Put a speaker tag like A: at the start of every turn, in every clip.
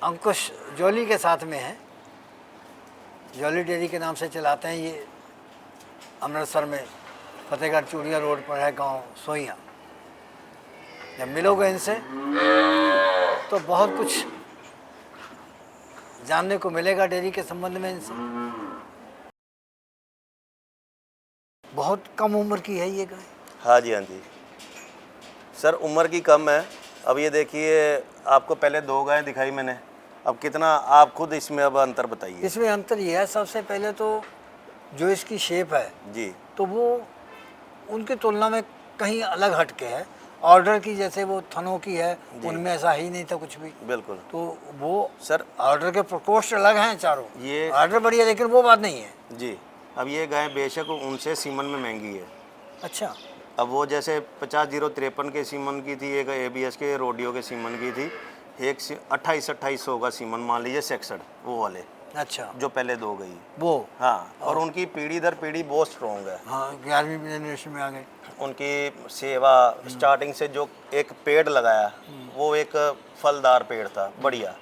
A: अंकुश jolly के साथ में है। जॉली डेयरी के नाम से चलाते हैं ये। अमृतसर में फतेहगढ़ चूड़िया रोड पर है गांव सोइयां। जब मिलोगे इनसे तो बहुत कुछ जानने को मिलेगा डेयरी के संबंध में इनसे। बहुत कम उम्र की है ये गाय।
B: हाँ जी, हाँ जी सर, उम्र की कम है। अब ये देखिए, आपको पहले 2 गायें दिखाई मैंने, अब कितना आप खुद इसमें अब अंतर बताइए।
A: इसमें अंतर ये है, सबसे पहले तो जो इसकी शेप है
B: जी,
A: तो वो उनकी तुलना में कहीं अलग हटके है। ऑर्डर की जैसे वो थनों की है, उनमें ऐसा ही नहीं था कुछ भी।
B: बिल्कुल।
A: तो वो
B: सर
A: ऑर्डर के प्रकोष्ठ अलग हैं चारों,
B: ये
A: ऑर्डर बढ़िया, लेकिन वो बात नहीं है।
B: जी, अब ये गाय बेशक उनसे सीमन में महंगी है।
A: अच्छा।
B: अब वो जैसे 50-053 के सीमन की थी, एक ABS के रोडियो के सीमन की थी, एक 2800 का सीमन मान लीजिए 66 वो वाले।
A: अच्छा,
B: जो पहले 2 गई
A: वो
B: हाँ, और उनकी पीढ़ी दर पीढ़ी बहुत स्ट्रॉन्ग है।
A: हाँ 11वीं जनरेशन में आ गए।
B: उनकी सेवा स्टार्टिंग से जो एक पेड़ लगाया वो एक फलदार पेड़ था बढ़िया।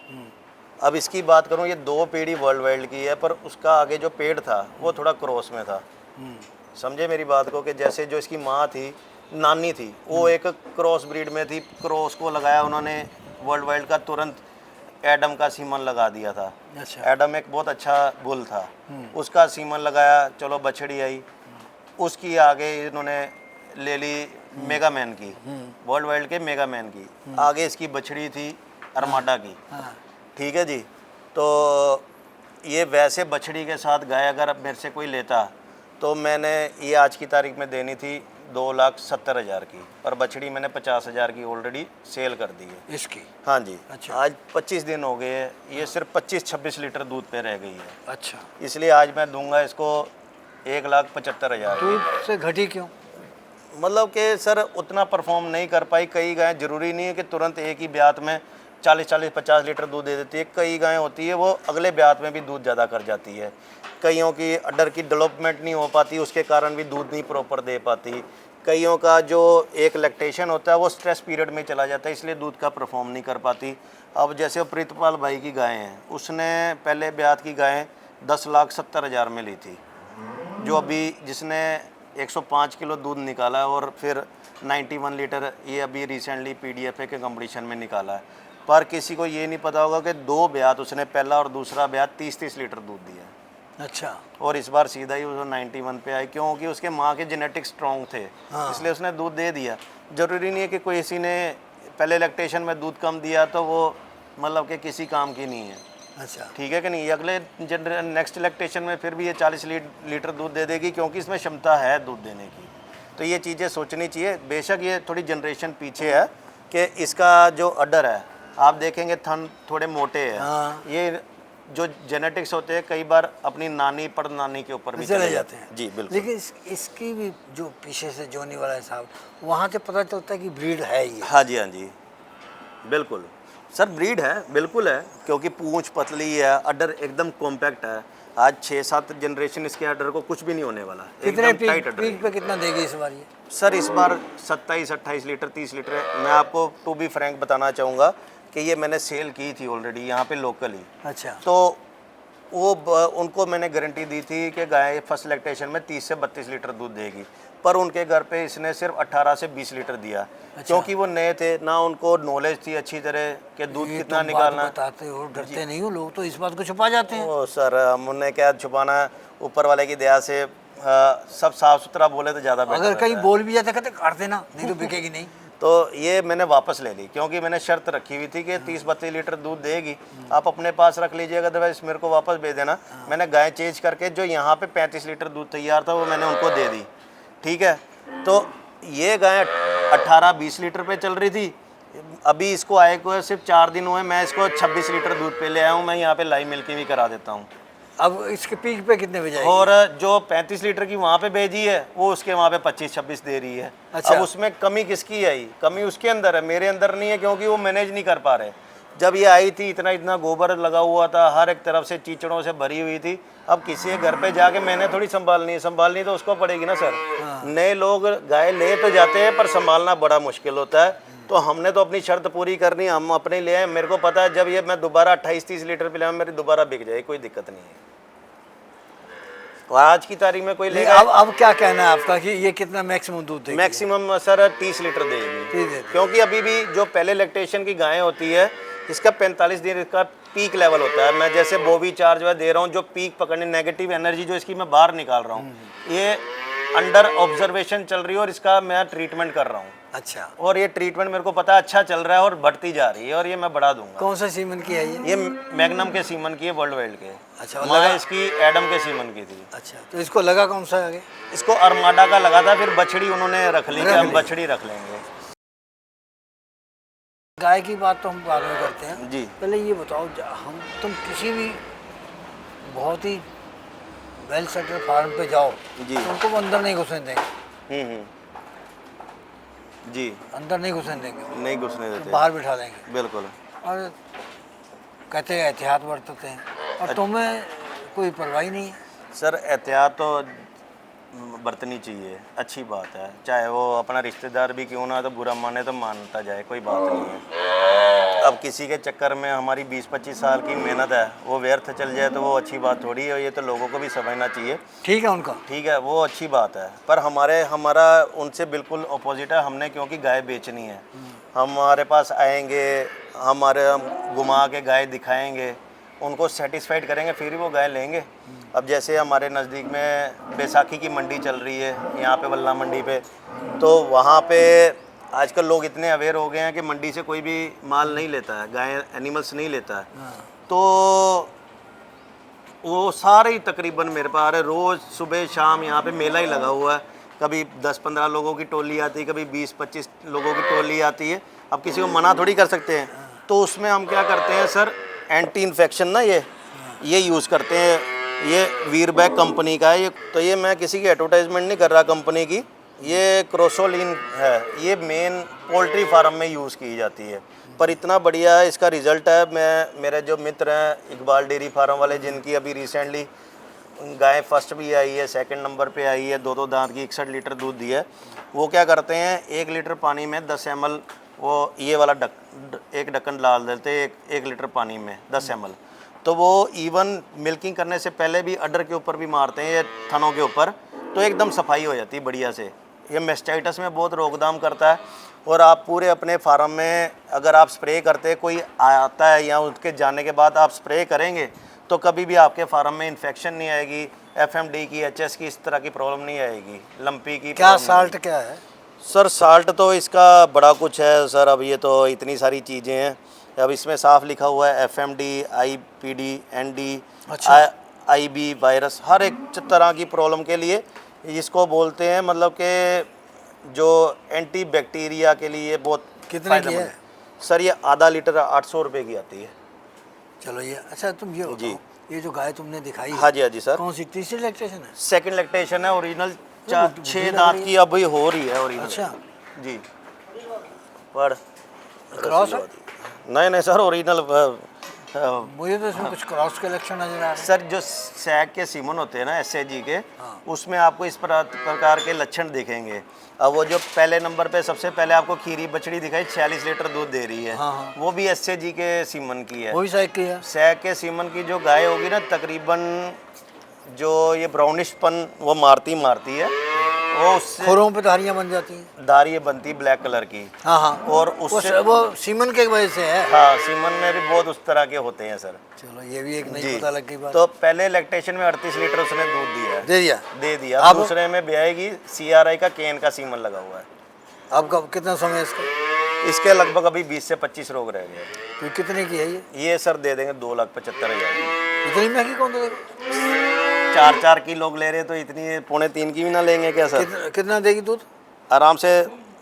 B: अब इसकी बात करूं, ये 2 पीढ़ी वर्ल्ड वाइड की है, पर उसका आगे जो पेड़ था वो थोड़ा क्रॉस में था। समझे मेरी बात को, कि जैसे जो इसकी माँ थी, नानी थी, वो एक क्रॉस ब्रीड में थी, क्रॉस को लगाया उन्होंने वर्ल्ड वाइड का, तुरंत एडम का सीमन लगा दिया था।
A: अच्छा।
B: एडम एक बहुत अच्छा बुल था, उसका सीमन लगाया, चलो बछड़ी आई, उसकी आगे इन्होंने ले ली मेगा मैन की, वर्ल्ड वाइड के मेगा मैन की, आगे इसकी बछड़ी थी अरमाडा की। ठीक है जी। तो ये वैसे बछड़ी के साथ गाय अगर अब मेरे से कोई लेता तो मैंने ये आज की तारीख में देनी थी 2,70,000 की, पर बछड़ी मैंने 50,000 की ऑलरेडी सेल कर दी है
A: इसकी।
B: हाँ जी।
A: अच्छा।
B: आज 25 दिन हो गए हैं, ये सिर्फ 25-26 लीटर दूध पे रह गई है।
A: अच्छा,
B: इसलिए आज मैं दूंगा इसको 1,75,000 की।
A: दूध से घटी क्यों?
B: मतलब कि सर उतना परफॉर्म नहीं कर पाई। कई गायें, ज़रूरी नहीं है कि तुरंत एक ही ब्यात में 40-50 लीटर दूध दे देती है। कई गायें होती है वो अगले ब्यात में भी दूध ज़्यादा कर जाती है। कईयों की अडर की डेवलपमेंट नहीं हो पाती, उसके कारण भी दूध नहीं प्रॉपर दे पाती। कईयों का जो एक लैक्टेशन होता है वो स्ट्रेस पीरियड में चला जाता है, इसलिए दूध का परफॉर्म नहीं कर पाती। अब जैसे प्रीतपाल भाई की गायें हैं, उसने पहले ब्यात की गायें 10,70,000 में ली थी, जो अभी जिसने 105 किलो दूध निकाला है और फिर 91 लीटर ये अभी रिसेंटली PDFA के कंपटीशन में निकाला है। पर किसी को ये नहीं पता होगा कि 2 ब्यात उसने, पहला और दूसरा ब्यात 30-30 लीटर दूध दिया है।
A: अच्छा।
B: और इस बार सीधा ही वो 91 पे आई, क्योंकि उसके माँ के जेनेटिक्स स्ट्रॉन्ग थे।
A: हाँ।
B: इसलिए उसने दूध दे दिया। ज़रूरी नहीं है कि कोई किसी ने पहले लैक्टेशन में दूध कम दिया तो वो मतलब कि किसी काम की नहीं है।
A: अच्छा।
B: ठीक है कि नहीं, अगले नेक्स्ट लैक्टेशन में फिर भी ये 40 लीटर दूध दे देगी, क्योंकि इसमें क्षमता है दूध देने की। तो ये चीज़ें सोचनी चाहिए। बेशक ये थोड़ी जनरेशन पीछे है कि इसका जो अडर है, आप देखेंगे थन थोड़े मोटे हैं।
A: हाँ।
B: ये जो जेनेटिक्स होते हैं कई बार अपनी नानी परनानी के ऊपर भी
A: चले जाते हैं।
B: जी बिल्कुल।
A: लेकिन इसकी भी जो पीछे से जोनी वाला हिसाब, वहाँ से पता चलता है कि ब्रीड है ये।
B: हाँ जी, हाँ जी बिल्कुल सर, ब्रीड है, बिल्कुल है, क्योंकि पूंछ पतली है, अडर एकदम कॉम्पैक्ट है। आज 6-7 जनरेशन इसके अडर को कुछ भी नहीं होने वाला।
A: कितने
B: एकदम टाइट अडर
A: पीक पे कितना देगी इस बार ये?
B: सर इस बार 27-28 लीटर 30 लीटर है। मैं आपको टू बी फ्रैंक बताना चाहूँगा कि ये मैंने सेल की थी ऑलरेडी यहाँ पे लोकली।
A: अच्छा।
B: तो वो उनको मैंने गारंटी दी थी कि गाय फर्स्ट लैक्टेशन में 30 से 32 लीटर दूध देगी, पर उनके घर पे इसने सिर्फ 18 से 20 लीटर दिया।
A: अच्छा।
B: क्योंकि वो नए थे ना, उनको नॉलेज थी अच्छी तरह कि दूध कितना निकालना है।
A: बताते हो, डरते नहीं हो लोग तो इस बात को छुपा जाते हैं।
B: ओ सर, हमने क्या छुपाना है, ऊपर वाले की दया से सब साफ सुथरा बोले तो ज़्यादा बेटर
A: अगर कहीं
B: रहता है।
A: बोल भी जाते कहते काट देना, नहीं तो बिकेगी नहीं।
B: तो ये मैंने वापस ले ली, क्योंकि मैंने शर्त रखी हुई थी कि 30-32 लीटर दूध देगी, आप अपने पास रख लीजिएगा, अदरवाइज मेरे को वापस भेज देना। मैंने गाय चेंज करके जो यहाँ पे 35 लीटर दूध तैयार था वो मैंने उनको दे दी। ठीक है, तो ये गाय 18-20 लीटर पे चल रही थी। अभी इसको आए को सिर्फ 4 दिन हुए, मैं इसको 26 लीटर दूध पे ले आया हूँ। मैं यहाँ पे लाइव मिल्किंग भी करा देता हूँ।
A: अब इसके पीक पे कितने बजे आएगी?
B: और जो 35 लीटर की वहाँ पे भेजी है वो उसके वहाँ पे 25-26 दे रही है।
A: अच्छा।
B: अब उसमें कमी किसकी आई? कमी उसके अंदर है, मेरे अंदर नहीं है, क्योंकि वो मैनेज नहीं कर पा रहे। जब ये आई थी इतना गोबर लगा हुआ था, हर एक तरफ से कीचड़ों से भरी हुई थी। अब किसी के घर पे जाके मैंने थोड़ी संभालनी तो उसको पड़ेगी ना सर। नए लोग गाय ले तो जाते हैं पर संभालना बड़ा मुश्किल होता है। तो हमने तो अपनी शर्त पूरी करनी, हम अपने लिए हैं। मेरे को पता है जब ये मैं दोबारा 28-30 लीटर पिलाऊँ मेरी दोबारा बिक जाए, कोई दिक्कत नहीं है। और आज की तारीख में कोई
A: नहीं,
B: लेगा।
A: अब क्या कहना है आपका कि ये कितना मैक्सिमम दूध देगी?
B: मैक्सिमम सर 30 लीटर देगी,
A: 30 देगी।
B: क्योंकि अभी भी जो पहले लैक्टेशन की गायें होती है इसका 45 दिन इसका पीक लेवल होता है। मैं जैसे बोवी चार्ज दे रहा हूँ, जो पीक पकड़ने नेगेटिव एनर्जी जो इसकी मैं बाहर निकाल रहा हूँ, ये अंडर ऑब्जर्वेशन चल रही है और इसका मैं ट्रीटमेंट कर रहा हूँ।
A: अच्छा,
B: और ये ट्रीटमेंट मेरे को पता है अच्छा चल रहा है और बढ़ती जा रही है, और ये मैं बढ़ा दूंगा।
A: कौन सा सीमन की है
B: ये मैग्नम के सीमन की है, वर्ल्ड वाइल्ड के।
A: अच्छा,
B: माँ इसकी एडम के सीमन की थी।
A: अच्छा, तो इसको लगा कौन सा आगे?
B: इसको अरमाडा का लगा था, फिर बछड़ी उन्होंने रख ली कि हम बछड़ी रख लेंगे।
A: गाय की बात तो हम बाद में करते हैं
B: जी।
A: पहले ये बताओ, तुम किसी भी बहुत ही वेल सेटल फार्म पे जाओ
B: जी।
A: तो उनको वो अंदर नहीं घुसने देंगे।
B: जी,
A: अंदर नहीं घुसने देंगे,
B: नहीं घुसने देते,
A: बाहर बिठा देंगे।
B: बिल्कुल।
A: और कहते हैं एहतियात बरतते हैं, और तुम्हें कोई परवाह नहीं है।
B: सर एहतियात तो बरतनी चाहिए, अच्छी बात है। चाहे वो अपना रिश्तेदार भी क्यों ना तो बुरा माने तो मानता जाए, कोई बात नहीं है। अब किसी के चक्कर में हमारी 20-25 साल की मेहनत है वो व्यर्थ चल जाए तो वो अच्छी बात थोड़ी है। ये तो लोगों को भी समझना चाहिए।
A: ठीक है उनका,
B: ठीक है, वो अच्छी बात है, पर हमारा उनसे बिल्कुल अपोजिट है। हमने क्योंकि गाय बेचनी है, हमारे पास आएंगे, हमारे घुमा के गाय दिखाएंगे, उनको सेटिस्फाइड करेंगे, फिर ही वो गाय लेंगे। अब जैसे हमारे नज़दीक में बैसाखी की मंडी चल रही है यहाँ पे वल्ला मंडी पे, तो वहाँ पे आजकल लोग इतने अवेयर हो गए हैं कि मंडी से कोई भी माल नहीं लेता है, गाय एनिमल्स नहीं लेता है। तो वो सारे ही तकरीबन मेरे पास आ रहे, रोज़ सुबह शाम यहाँ पे मेला ही लगा हुआ है। कभी 10-15 लोगों की टोली आती है, कभी 20-25 लोगों की टोली आती है। अब किसी को मना थोड़ी कर सकते हैं। तो उसमें हम क्या करते हैं सर, एंटी इन्फेक्शन ना ये यूज़ करते हैं। ये वीरबैक कंपनी का है ये। तो ये मैं किसी की एडवर्टाइजमेंट नहीं कर रहा कंपनी की, ये क्रोसोलिन है। ये मेन पोल्ट्री फार्म में यूज़ की जाती है, पर इतना बढ़िया इसका रिज़ल्ट है। मेरे जो मित्र हैं इकबाल डेयरी फार्म वाले, जिनकी अभी रिसेंटली गाय फर्स्ट भी आई है, सेकंड नंबर पे आई है, 2 दांत की 61 लीटर दूध दिया है। वो क्या करते हैं, 1 लीटर पानी में 10 ml वो ये वाला एक ढक्कन डाल देते हैं 1 लीटर पानी में 10 ml। तो वो इवन मिल्किंग करने से पहले भी अडर के ऊपर भी मारते हैं, ये थनों के ऊपर, तो एकदम सफाई हो जाती है बढ़िया से। ये मेस्टाइटिस में बहुत रोकथाम करता है। और आप पूरे अपने फार्म में अगर आप स्प्रे करते, कोई आता है या उसके जाने के बाद आप स्प्रे करेंगे तो कभी भी आपके फार्म में इन्फेक्शन नहीं आएगी, FMD की, HS की, इस तरह की प्रॉब्लम नहीं आएगी, लंपी की।
A: क्या साल्ट क्या है
B: सर? साल्ट तो इसका बड़ा कुछ है सर, अब ये तो इतनी सारी चीज़ें हैं। अब इसमें साफ लिखा हुआ है FMD, IPD, ND,
A: अच्छा।
B: IB वायरस, हर एक तरह की प्रॉब्लम के लिए इसको बोलते हैं। मतलब कि जो एंटी बैक्टीरिया के लिए बहुत
A: कितने की है?
B: सर ये आधा लीटर 800 रुपये की आती है।
A: चलो ये अच्छा, तुम ये
B: जी।
A: बताओ, ये जो गाय तुमने दिखाई है,
B: हाँ जी, हाँ जी सर।
A: कौन सी तीसरी लैक्टेशन है?
B: सेकंड लैक्टेशन है, ओरिजिनल
A: बुढ़ी
B: 6
A: लग
B: दांत
A: रही
B: की अभी हो रही है ओरिजिनल।
A: अच्छा,
B: जी। पर
A: क्रॉस है?
B: नहीं सर, ओरिजिनल।
A: मुझे तो इसमें कुछ क्रॉस के लक्षण नजर आ रहे हैं।
B: सर जो सैग के सीमन होते हैं ना SAG के,
A: हाँ।
B: उसमें आपको इस प्रकार के लक्षण दिखेंगे। अब वो जो पहले नंबर पे सबसे पहले आपको खीरी बछड़ी दिखाई 46 लीटर दूध दे रही है,
A: हाँ, हाँ।
B: वो भी SAG के सीमन की है।
A: वही साइड की है।
B: सैग के सीमन की जो गाय होगी ना, तकरीबन जो ये ब्राउनिशपन वो मारती है, वो उससे
A: खुरों पे धारियां बन जाती हैं।
B: दाढ़ी बनती ब्लैक कलर की।
A: हाँ हाँ,
B: और उससे
A: वो सीमन के वजह से है।
B: हाँ, सीमन में भी बहुत उस तरह के होते हैं सर।
A: चलो ये भी एक
B: जी।
A: नई पता लग गई बात।
B: तो पहले लैक्टेशन में 38 लीटर उसने दूध दिया है,
A: दे दिया।
B: अब दूसरे में ब्याएगी CRI का केन का सीमन लगा हुआ है।
A: अब कब कितना समय है इसका?
B: इसके लगभग अभी 20 से 25 रोग रह गए।
A: तो कितने की है
B: ये सर दे देंगे 2,75,000।
A: इतनी महंगी कौन देगा?
B: 4 की लोग ले रहे तो इतनी 2.5-3 की भी ना लेंगे क्या सर?
A: कितना देगी दूध?
B: आराम से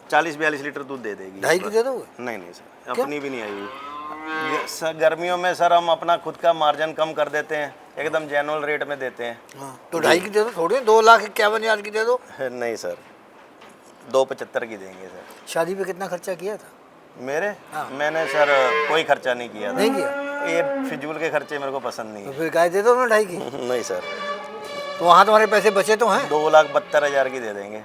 B: 40-42 लीटर दूध दे देगी।
A: 2.5 की दे दोगे?
B: नहीं सर, अपनी भी नहीं आएगी सर। गर्मियों में सर हम अपना खुद का मार्जिन कम कर देते हैं, एकदम जेनुअल रेट में देते हैं।
A: हाँ, तो 2.5 की दे दो, थोड़ी 2,51,000 की दे दो।
B: नहीं सर, 2.75 की देंगे सर।
A: शादी पे कितना खर्चा किया था?
B: मेरे
A: हाँ।
B: मैंने सर कोई खर्चा नहीं किया था।
A: नहीं किया?
B: ये फिजूल के खर्चे मेरे को पसंद नहीं
A: तो
B: है।
A: फिर गाय दे दो ना 2.5 की।
B: नहीं सर,
A: तो वहाँ तुम्हारे पैसे बचे तो हैं।
B: 2,72,000 की दे देंगे।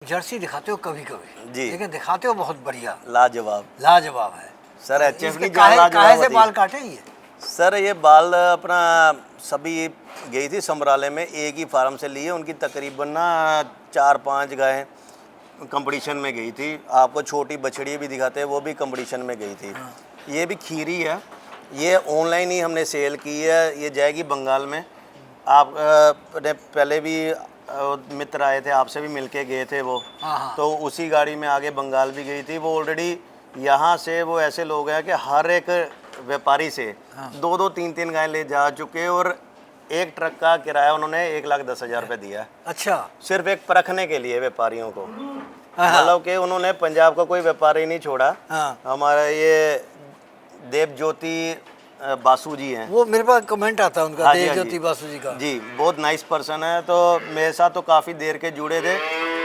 A: जर्सी दिखाते हो कभी कभी
B: जी।
A: लेकिन दिखाते हो बहुत बढ़िया,
B: लाजवाब
A: लाजवाब है।
B: सर। एचएफ
A: इसके
B: नहीं
A: काहे
B: लाजवाब
A: से
B: होती।
A: बाल काटे ये?
B: सर ये बाल अपना सभी गई थी समराले में, एक ही फार्म से लिए। उनकी तकरीबन ना 4-5 गायें कंपटीशन में गई थी। आपको छोटी बछड़ी भी दिखाते हैं, वो भी कंपटीशन में गई थी। ये भी खीरी है, ये ऑनलाइन ही हमने सेल की है। ये जाएगी बंगाल में। आप ने पहले भी मित्र आए थे, आपसे भी मिलके गए थे वो।
A: हाँ।
B: तो उसी गाड़ी में आगे बंगाल भी गई थी। वो ऑलरेडी यहाँ से वो ऐसे लोग हैं कि हर एक व्यापारी से 2-2, 3-3 गाय ले जा चुके, और एक ट्रक का किराया उन्होंने 1,10,000 रुपये दिया है,
A: अच्छा।
B: सिर्फ एक परखने के लिए व्यापारियों को।
A: हाँ।
B: मतलब कि उन्होंने पंजाब का कोई व्यापारी नहीं छोड़ा।
A: हाँ।
B: हमारा ये देव ज्योति बासु जी हैं।
A: वो मेरे पास कमेंट आता है उनका,
B: हाँ जी,
A: देव
B: हाँ
A: ज्योति
B: जी।
A: बासु जी का।
B: जी, बहुत नाइस पर्सन है। तो मेरे साथ तो काफ़ी देर के जुड़े थे,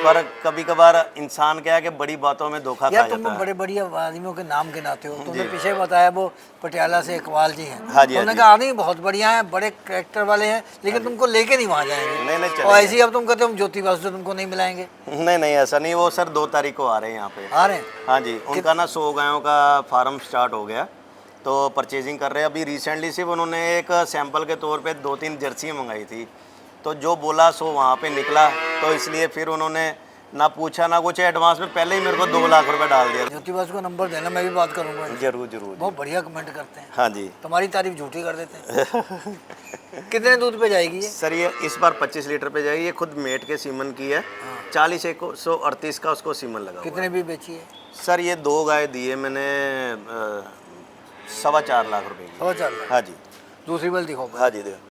B: पर कभी कभार इंसान क्या है कि बड़ी बातों में धोखा खा
A: यार तुम
B: जाता है।
A: बड़े बढ़िया आदमियों के नाम गिनाते हो। तुमने पीछे बताया वो पटियाला से इकबाल जी हैं।
B: हाँ जी, हाँ
A: तुमने
B: जी।
A: कहा आदमी बहुत बढ़िया है, बड़े कैरेक्टर वाले हैं, लेकिन तुमको लेके नहीं वहाँ जाएंगे।
B: नहीं, नहीं,
A: और
B: चलेंगे।
A: ऐसे ही अब तुम कहते हो हम ज्योति बासु से तुमको नहीं मिलाएंगे।
B: नहीं नहीं, ऐसा नहीं। वो सर 2 तारीख को आ रहे हैं यहाँ पे।
A: आ रहे हैं?
B: हाँ जी, उनका ना 100 गायों का फार्म स्टार्ट हो गया, तो परचेजिंग कर रहे हैं। अभी रिसेंटली सिर्फ उन्होंने एक सैंपल के तौर पे 2-3 जर्सी मंगाई थी, तो जो बोला सो वहाँ पे निकला। तो इसलिए फिर उन्होंने ना पूछा ना कुछ, एडवांस में पहले ही मेरे को 2 लाख रुपए डाल दिया।
A: ज्योति बासु का नंबर देना, मैं भी बात करूंगा।
B: जरूर जरूर।
A: बहुत बढ़िया कमेंट करते हैं।
B: हाँ जी।
A: तुम्हारी तारीफ झूठी कर देते हैं। कितने दूध पे जाएगी ये?
B: सर ये इस बार 25 लीटर पे जाएगी। ये खुद मेट के सीमन की है। 40-138 का उसको सीमन लगा हुआ है।
A: कितने भी बेची है?
B: सर ये 2 गाय दिए मैंने 4.25 लाख रुपए की।
A: 4.25 लाख।
B: हाँ जी।
A: दूसरी बल दिखाओ।
B: हाँ जी देखो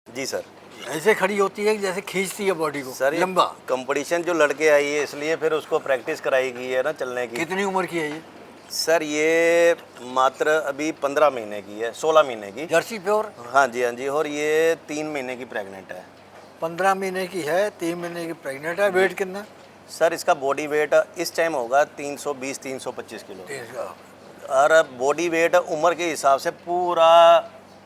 B: जी। सर
A: ऐसे खड़ी होती है कि जैसे खींचती है बॉडी को।
B: सर ये
A: लंबा।
B: कंपटीशन जो लड़के आई है, इसलिए फिर उसको प्रैक्टिस कराई गई है ना चलने की।
A: कितनी उम्र की है ये?
B: सर ये मात्र अभी 15 महीने की है, 16 महीने की।
A: Jersey pure?
B: हाँ जी, हाँ जी। और ये 3 महीने की प्रेग्नेंट है।
A: 15 महीने की है, 3 महीने की प्रेग्नेंट है। वेट कितना?
B: सर इसका बॉडी वेट इस टाइम होगा 320-325 किलो।
A: 30
B: और बॉडी वेट उम्र के हिसाब से पूरा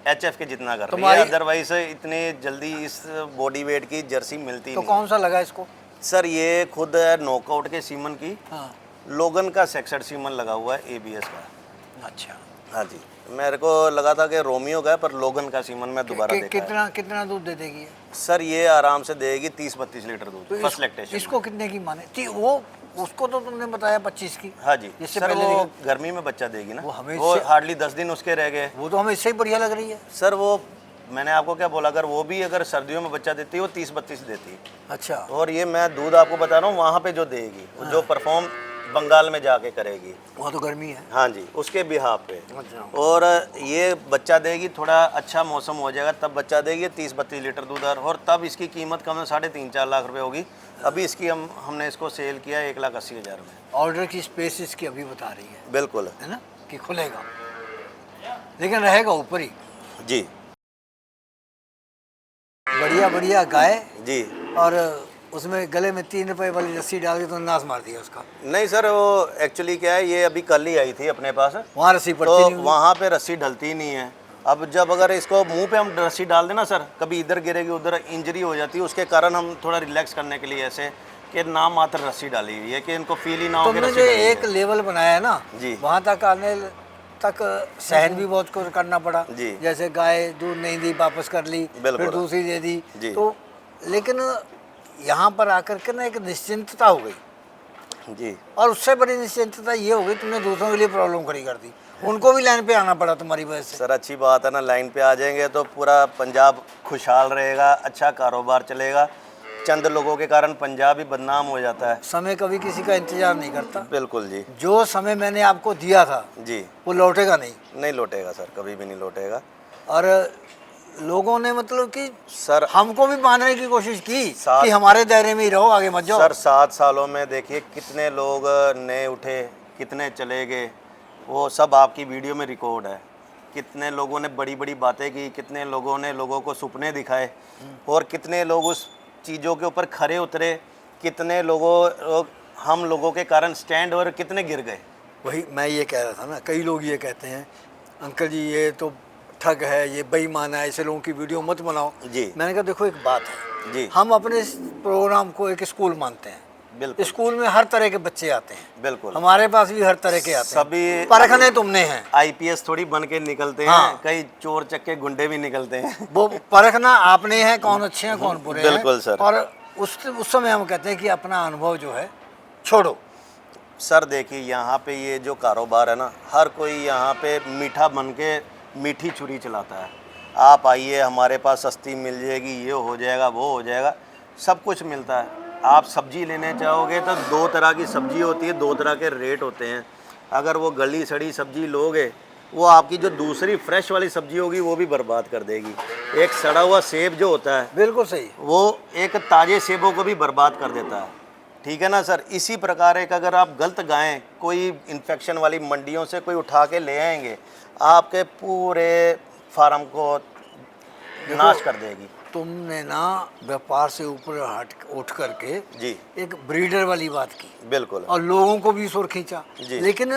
B: एचएफ के जितना कर रही है। अदरवाइज इतने जल्दी इस बॉडी वेट की जर्सी मिलती
A: तो
B: नहीं।
A: कौन सा लगा इसको?
B: सर ये खुद है नॉकआउट के सीमन की।
A: हाँ।
B: लोगन का 66 सीमन लगा हुआ है एबीएस का।
A: अच्छा।
B: हाँ जी। मेरे को लगा था कि रोमियो का है, पर लोगन का सीमन में दोबारा देखा है।
A: कितना दूध दे देगी ये?
B: सर ये आराम से देगी 30-32 लीटर दूध
A: तो
B: फर्स्ट लैक्टेशन।
A: इसको कितने की माने? वो उसको तो तुमने बताया 25 की।
B: हाँ जी।
A: इससे
B: सर
A: पहले
B: वो गर्मी में बच्चा देगी ना,
A: वो हमें
B: वो हार्डली 10 दिन उसके रह गए।
A: वो तो हमें इससे ही बढ़िया लग रही है।
B: सर वो मैंने आपको क्या बोला, अगर वो भी अगर सर्दियों में बच्चा देती है वो 30-32 देती है।
A: अच्छा।
B: और ये मैं दूध आपको बता रहा हूँ वहाँ पे जो देगी, जो परफॉर्म बंगाल में जाके करेगी।
A: वहाँ तो गर्मी है।
B: हाँ जी, उसके बिहाफ पे।
A: अच्छा।
B: और ये बच्चा देगी, थोड़ा अच्छा मौसम हो जाएगा तब बच्चा देगी 30-32 लीटर दूध। और तब इसकी कीमत कम से 3.5-4 लाख रुपए होगी। अभी इसकी हमने इसको सेल किया 1,80,000 में।
A: ऑर्डर की स्पेस इसकी अभी बता रही है
B: बिल्कुल
A: है ना, कि खुलेगा लेकिन रहेगा ऊपर ही।
B: जी।
A: बढ़िया बढ़िया गाय।
B: जी।
A: और उसमें गले में 3 रुपए वाली रस्सी डाल के तो नाश मार दिया उसका।
B: नहीं सर, वो एक्चुअली क्या है, ये अभी कल ही आई थी अपने पास,
A: वहाँ रस्सी पड़ती
B: तो
A: नहीं हुई।
B: वहाँ पे रस्सी ढलती ही नहीं है। अब जब अगर इसको मुंह पे हम रस्सी डाल देना सर, कभी इधर गिरेगी उधर इंजरी हो जाती है। उसके कारण हम थोड़ा रिलैक्स करने के लिए ऐसे कि नाम मात्र रस्सी डाली हुई है कि इनको फील ही ना हो कि
A: तुमने
B: रस्सी
A: जो
B: डाली है।
A: एक लेवल बनाया है ना,
B: जी।
A: वहाँ तक आने तक सहन भी बहुत कुछ करना पड़ा।
B: जी।
A: जैसे गाय दूध नहीं दी, वापस कर ली,
B: बिल्कुल।
A: फिर दूसरी दे दी।
B: जी।
A: तो लेकिन यहाँ पर आकर के ना एक निश्चिंतता हो गई।
B: जी।
A: और उससे बड़ी निश्चिंतता ये हो गई, तुमने दूसरों के लिए प्रॉब्लम खड़ी कर दी। उनको भी लाइन पे आना पड़ा तुम्हारी वजह से।
B: सर अच्छी बात है ना, लाइन पे आ जाएंगे तो पूरा पंजाब खुशहाल रहेगा, अच्छा कारोबार चलेगा। चंद लोगों के कारण पंजाब ही बदनाम हो जाता है।
A: समय कभी किसी का इंतजार नहीं करता।
B: बिल्कुल जी।
A: जो समय मैंने आपको दिया था
B: जी।
A: वो लौटेगा नहीं।
B: नहीं लौटेगा सर, कभी भी नहीं लौटेगा।
A: और लोगों ने मतलब कि
B: सर
A: हमको भी मानने की कोशिश की
B: साथ-
A: कि हमारे दायरे में ही रहो, आगे मत जाओ।
B: सर 7 सालों में देखिए कितने लोग नए उठे, कितने चले गए, वो सब आपकी वीडियो में रिकॉर्ड है। कितने लोगों ने बड़ी बड़ी बातें की, कितने लोगों ने लोगों को सपने दिखाए, और कितने लोग उस चीज़ों के ऊपर खरे उतरे, कितने लोगों हम लोगों के कारण स्टैंड और कितने गिर गए।
A: वही मैं ये कह रहा था ना, कई लोग ये कहते हैं अंकल जी ये तो ठग है, ये बेईमान है, ऐसे लोगों की वीडियो मत बनाओ।
B: जी।
A: मैंने कहा देखो एक बात है,
B: जी।
A: हम अपने इस प्रोग्राम को एक स्कूल मानते हैं।
B: बिल्कुल
A: स्कूल में हर तरह के बच्चे आते हैं,
B: बिल्कुल।
A: हमारे पास भी हर तरह के आते हैं।
B: सभी
A: परखने तुमने हैं,
B: आईपीएस थोड़ी बन के निकलते हैं,
A: हाँ।
B: कई चोर चक्के गुंडे भी निकलते हैं।
A: वो परखना आपने है कौन अच्छे हैं कौन बुरे हैं।
B: बिल्कुल सर।
A: और उस समय हम कहते हैं कि अपना अनुभव जो है छोड़ो।
B: सर देखिए यहाँ पे ये जो कारोबार है ना, हर कोई यहाँ पे मीठा बन के मीठी छुरी चलाता है। आप आइए हमारे पास सस्ती मिल जाएगी, ये हो जाएगा वो हो जाएगा, सब कुछ मिलता है। आप सब्जी लेने चाहोगे तो 2 तरह की सब्जी होती है, 2 तरह के रेट होते हैं। अगर वो गली सड़ी सब्जी लोगे, वो आपकी जो दूसरी फ्रेश वाली सब्जी होगी वो भी बर्बाद कर देगी। एक सड़ा हुआ सेब जो होता है,
A: बिल्कुल सही।
B: वो एक ताज़े सेबों को भी बर्बाद कर देता है। ठीक है ना सर। इसी प्रकार एक अगर आप गलत गायें कोई इन्फेक्शन वाली मंडियों से कोई उठा के ले आएंगे, आपके पूरे फार्म को नाश कर देगी।
A: तुमने ना व्यापार से ऊपर हट उठ करके
B: जी
A: एक ब्रीडर वाली बात की
B: बिल्कुल
A: और लोगों को भी सुर खींचा।
B: जी।
A: लेकिन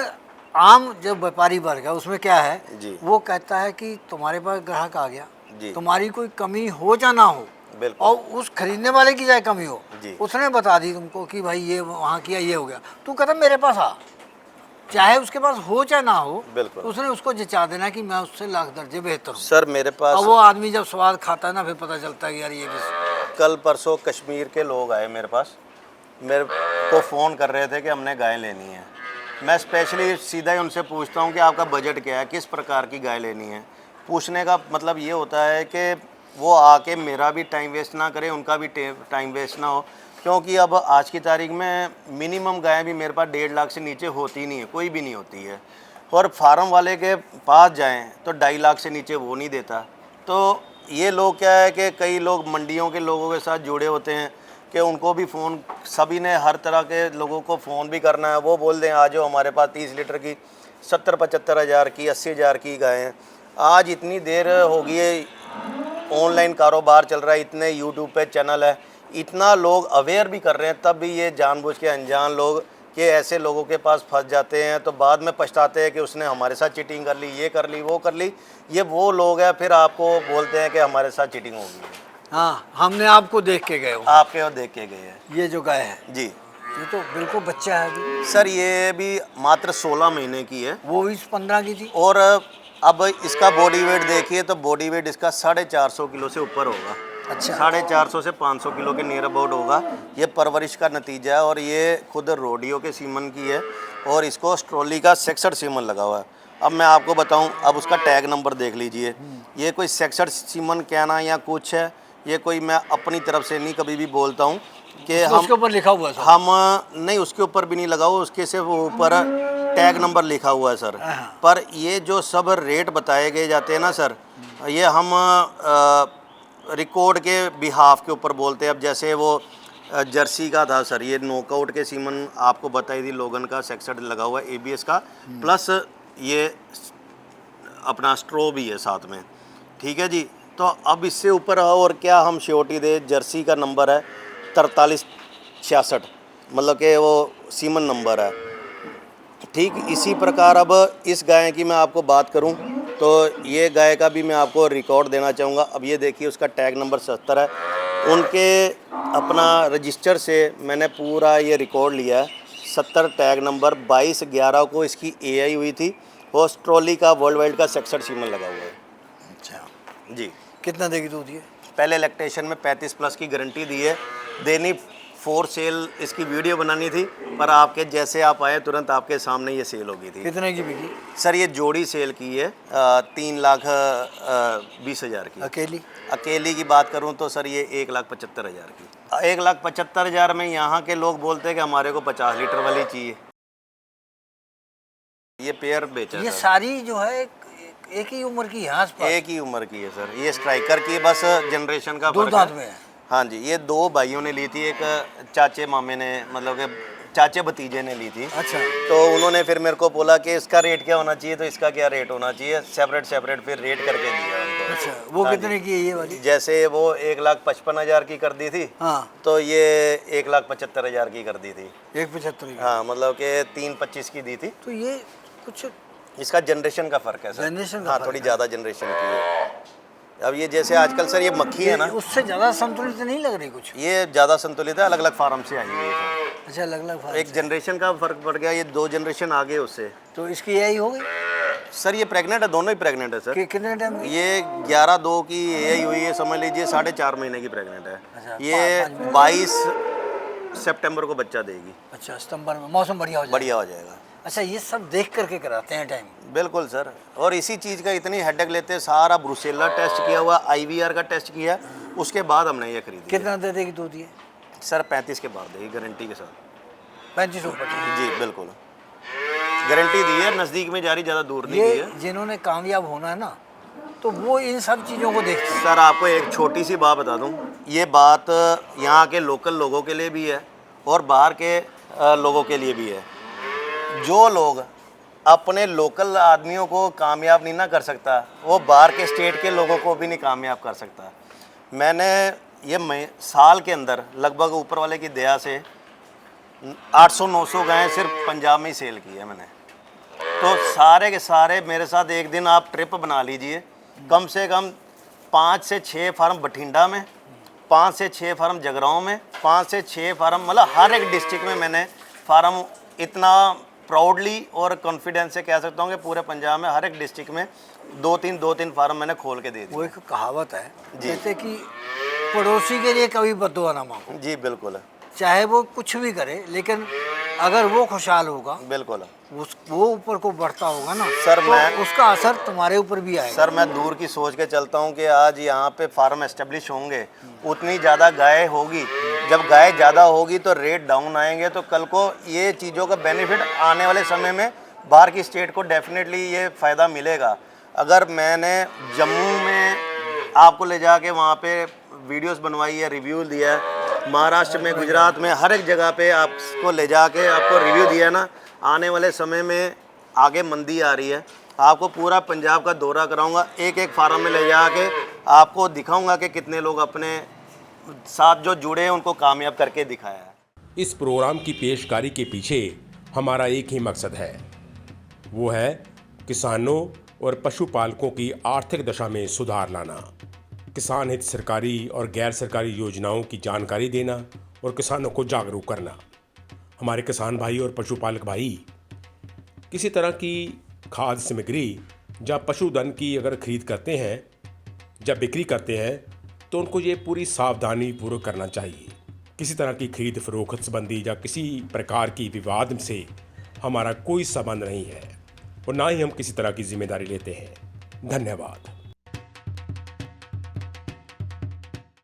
A: आम जब व्यापारी वर्ग है उसमें क्या है,
B: जी
A: वो कहता है कि तुम्हारे पास ग्राहक आ गया,
B: जी
A: तुम्हारी कोई कमी हो या ना हो,
B: बिल्कुल
A: और उस खरीदने वाले की चाहे कमी हो,
B: जी।
A: उसने बता दी तुमको कि भाई ये वहाँ किया ये हो गया, तू कहता मेरे पास आ, चाहे उसके पास हो चाहे ना हो,
B: बिल्कुल।
A: तो उसने उसको जचा देना कि मैं उससे लाख दर्जे बेहतर हूँ।
B: सर मेरे
A: और
B: पास
A: वो आदमी जब स्वाद खाता है ना, फिर पता चलता है कि यार ये भी।
B: कल परसों कश्मीर के लोग आए मेरे पास, मेरे को फ़ोन कर रहे थे कि हमने गाय लेनी है। मैं स्पेशली सीधा ही उनसे पूछता हूँ कि आपका बजट क्या है, किस प्रकार की गाय लेनी है। पूछने का मतलब ये होता है कि वो आके मेरा भी टाइम वेस्ट ना करें, उनका भी टाइम वेस्ट ना हो। क्योंकि अब आज की तारीख में मिनिमम गायें भी मेरे पास 1.5 लाख से नीचे होती नहीं है, कोई भी नहीं होती है। और फार्म वाले के पास जाएं तो 2.5 लाख से नीचे वो नहीं देता। तो ये लोग क्या है कि कई लोग मंडियों के लोगों के साथ जुड़े होते हैं कि उनको भी फ़ोन, सभी ने हर तरह के लोगों को फ़ोन भी करना है। वो बोल दें आ जाओ हमारे पास 30 लीटर की 70-75 हज़ार की 80 हज़ार की गायें। आज इतनी देर हो गई है, ऑनलाइन कारोबार चल रहा है, इतने यूट्यूब पे चैनल है, इतना लोग अवेयर भी कर रहे हैं, तब भी ये जानबूझ के अनजान लोग कि ऐसे लोगों के पास फंस जाते हैं। तो बाद में पछताते हैं कि उसने हमारे साथ चीटिंग कर ली, ये कर ली वो कर ली। ये वो लोग हैं फिर आपको बोलते हैं कि हमारे साथ चीटिंग हो गई है।
A: हाँ, हमने आपको देख के गए हो।
B: आपके और देख के गए हैं
A: ये जो गाय है
B: जी।
A: ये तो बिल्कुल बच्चा है अभी।
B: सर ये भी मात्र 16 महीने की है
A: वो भी 15 की थी।
B: और अब इसका बॉडी वेट देखिए तो बॉडी वेट इसका 450 किलो से ऊपर होगा।
A: अच्छा।
B: 450 से 500 किलो के नियर अबाउट होगा। ये परवरिश का नतीजा है और ये खुद रोडियो के सीमन की है और इसको ऑस्ट्रेलिया का 66 सीमन लगा हुआ है। अब मैं आपको बताऊं, अब उसका टैग नंबर देख लीजिए। ये कोई 66 सीमन कहना या कुछ है, ये कोई मैं अपनी तरफ से नहीं कभी भी बोलता हूँ कि हम
A: उसके ऊपर लिखा हुआ है सर।
B: हम नहीं, उसके ऊपर भी नहीं लगा हुआ, उसके सिर्फ ऊपर टैग नंबर लिखा हुआ है सर। पर ये जो सब रेट बताए गए जाते हैं ना सर, ये हम रिकॉर्ड के बिहाफ के ऊपर बोलते हैं। अब जैसे वो जर्सी का था सर, ये नॉकआउट के सीमन आपको बताई थी, लोगन का 66 लगा हुआ है एबीएस का, प्लस ये अपना स्ट्रो भी है साथ में। ठीक है जी। तो अब इससे ऊपर और क्या हम श्योरिटी दे। जर्सी का नंबर है 4366, मतलब कि वो सीमन नंबर है। ठीक इसी प्रकार अब इस गाय की मैं आपको बात करूं तो ये गाय का भी मैं आपको रिकॉर्ड देना चाहूँगा। अब ये देखिए उसका टैग नंबर 77 है। उनके अपना रजिस्टर से मैंने पूरा ये रिकॉर्ड लिया है। 70 टैग नंबर 22/11 को इसकी एआई हुई थी। ऑस्ट्रेलिया का वर्ल्ड वाइड का 66 सीमन लगा हुआ है।
A: अच्छा
B: जी।
A: कितना देगी दूध ये?
B: पहले लैक्टेशन में 35+ की गारंटी दी है। देनी फॉर सेल इसकी वीडियो बनानी थी, पर आपके जैसे आप आए तुरंत आपके सामने ये सेल हो गई थी।
A: कितने की बिकी?
B: सर ये जोड़ी सेल की है 3,20,000 की।
A: अकेली?
B: अकेली की बात करूं तो सर ये 1,75,000 की। 1,75,000 में यहाँ के लोग बोलते हैं कि हमारे को 50 लीटर वाली चाहिए। ये पेयर बेचा
A: ये
B: सर।
A: सारी जो है एक ही उम्र की है आसपास?
B: एक ही उम्र की है सर। ये स्ट्राइकर की बस जनरेशन का
A: दो
B: फर्क
A: दांत
B: है।
A: में है।
B: हाँ जी, ये 2 भाइयों ने ली थी, एक चाचे मामे ने, मतलब कि चाचे भतीजे ने ली थी।
A: अच्छा।
B: तो उन्होंने फिर मेरे को बोला कि इसका रेट क्या होना चाहिए, तो इसका क्या रेट होना चाहिए, सेपरेट फिर रेट करके दिया उनको।
A: अच्छा, वो
B: हाँ
A: कितने की है ये वाली?
B: जैसे वो 1,55,000 की कर दी थी,
A: हाँ,
B: तो ये 1,75,000 की कर दी थी।
A: 1,75 की।
B: हाँ, मतलब कि 3,25 की दी थी।
A: तो ये कुछ
B: इसका जनरेशन का फ़र्क है सर।
A: जनरेशन का
B: हाँ,
A: फर्क
B: थोड़ी
A: है।
B: ज़्यादा जनरेशन की है। अब ये जैसे आजकल सर ये मक्खी है ना,
A: उससे ज़्यादा संतुलित नहीं लग रही कुछ।
B: ये ज़्यादा संतुलित है, अलग अलग फार्म से आई हुई है सर।
A: अच्छा, अलग अलग
B: एक जनरेशन का फर्क पड़ गया, ये 2 जनरेशन आगे उससे।
A: तो इसकी यही हो गई
B: सर ये प्रेग्नेंट है, दोनों ही प्रेग्नेंट है सर।
A: कि कितने टाइम की?
B: ये 11/2 की यही हुई है, समझ लीजिए 4.5 महीने की प्रेग्नेंट है।
A: अच्छा,
B: ये 22 सितंबर को बच्चा देगी।
A: अच्छा, सितंबर में मौसम बढ़िया हो जाएगा।
B: बढ़िया हो जाएगा।
A: अच्छा, ये सब देख करके कराते हैं टाइम?
B: बिल्कुल सर, और इसी चीज़ का इतनी हेडेक लेते हैं, सारा ब्रुसेला टेस्ट किया हुआ, IVR का टेस्ट किया, उसके बाद हमने ये खरीदी।
A: कितना दे देगी दूध ये?
B: सर 35 के बाद देगी गारंटी के साथ।
A: 35 रुपये?
B: जी बिल्कुल, गारंटी दी है, नज़दीक में जा रही, ज़्यादा दूर नहीं दी
A: ये
B: है।
A: जिन्होंने कामयाब होना है ना, तो वो इन सब चीज़ों को देखते हैं।
B: सर आपको एक छोटी सी बात बता दूं, ये बात यहाँ के लोकल लोगों के लिए भी है और बाहर के लोगों के लिए भी है। जो लोग अपने लोकल आदमियों को कामयाब नहीं ना कर सकता, वो बाहर के स्टेट के लोगों को भी नहीं कामयाब कर सकता। मैंने ये साल के अंदर लगभग ऊपर वाले की दया से 800-900 गायें सिर्फ पंजाब में ही सेल की है मैंने। तो सारे के सारे मेरे साथ एक दिन आप ट्रिप बना लीजिए, कम से कम 5 से 6 फार्म बठिंडा में, 5 से 6 फार्म जगराओं में, 5 से 6 फार्म, मतलब हर एक डिस्ट्रिक्ट में मैंने फार्म, इतना प्राउडली और कॉन्फिडेंस से कह सकता हूँ कि पूरे पंजाब में हर एक डिस्ट्रिक्ट में 2-3 फार्म मैंने खोल के दे दिए।
A: वो एक कहावत है,
B: जी।
A: जैसे कि पड़ोसी के लिए कभी बद्दुआ ना मांगो।
B: जी बिल्कुल,
A: चाहे वो कुछ भी करे, लेकिन अगर वो खुशहाल होगा,
B: बिल्कुल
A: वो ऊपर को बढ़ता होगा ना
B: सर,
A: तो
B: मैं
A: उसका असर तुम्हारे ऊपर भी आएगा।
B: सर मैं दूर की सोच के चलता हूँ कि आज यहाँ पे फार्म एस्टेब्लिश होंगे, उतनी ज़्यादा गाय होगी, जब गाय ज़्यादा होगी तो रेट डाउन आएंगे, तो कल को ये चीज़ों का बेनिफिट आने वाले समय में बाहर की स्टेट को डेफिनेटली ये फ़ायदा मिलेगा। अगर मैंने जम्मू में आपको ले जाके वहाँ पे वीडियोस बनवाई है, रिव्यू दिया है, महाराष्ट्र में, गुजरात में, हर एक जगह पे आपको ले जाके आपको रिव्यू दिया ना, आने वाले समय में आगे मंदी आ रही है, आपको पूरा पंजाब का दौरा कराऊंगा, एक एक फार्म में ले जाके आपको दिखाऊंगा कि कितने लोग अपने साथ जो जुड़े हैं उनको कामयाब करके दिखाया है।
C: इस प्रोग्राम की पेशकारी के पीछे हमारा एक ही मकसद है, वो है किसानों और पशुपालकों की आर्थिक दशा में सुधार लाना, किसान हित सरकारी और गैर सरकारी योजनाओं की जानकारी देना और किसानों को जागरूक करना। हमारे किसान भाई और पशुपालक भाई किसी तरह की खाद्य सामग्री या पशुधन की अगर खरीद करते हैं, जब बिक्री करते हैं, तो उनको ये पूरी सावधानी पूर्वक करना चाहिए। किसी तरह की खरीद फरोख्त संबंधी या किसी प्रकार की विवाद से हमारा कोई संबंध नहीं है और ना ही हम किसी तरह की जिम्मेदारी लेते हैं। धन्यवाद।